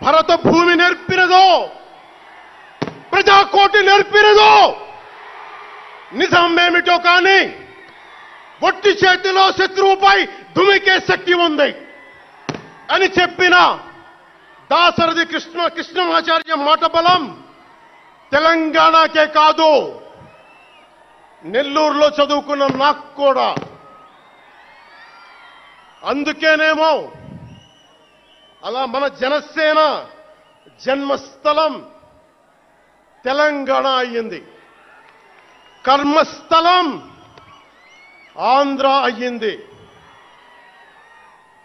భరత భూమి నేర్పినదో, ప్రజాకోటి నేర్పినదో నిజమేమిటో కానీ ఒట్టి చేతిలో శత్రువుపై దుమికే శక్తి ఉంది అని చెప్పిన దాశరథి కృష్ణమాచార్య మాట బలం తెలంగాణకే కాదు, నెల్లూరులో చదువుకున్న నాకు కూడా. అందుకేనేమో అలా మన జనసేన జన్మస్థలం తెలంగాణ అయ్యింది, కర్మస్థలం ఆంధ్ర అయ్యింది.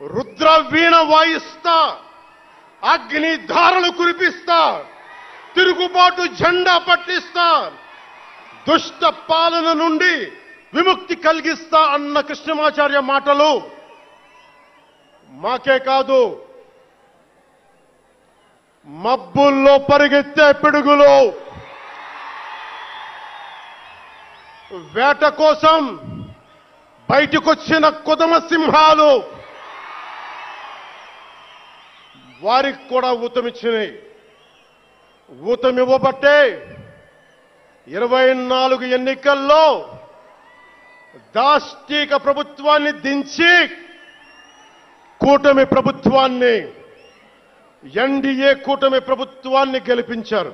రుద్ర వీణ వాయిస్తా, అగ్ని ధారలు కురిపిస్తా, తిరుగుబాటు జెండా పట్టిస్తా, దుష్ట పాలన నుండి విముక్తి కలిగిస్తా అన్న కృష్ణమాచార్య మాటలు మాకే కాదు, మబ్బుల్లో పరిగెత్తే పిడుగులు, వేట కోసం బయటకొచ్చిన కొదమ సింహాలు వారికి కూడా ఊతమిచ్చినాయి. ఊతమివ్వబట్టే 24 ఎన్నికల్లో దాష్టీక ప్రభుత్వాన్ని దించి కూటమి ప్రభుత్వాన్ని, ఎన్డీఏ కూటమి ప్రభుత్వాన్ని గెలిపించారు.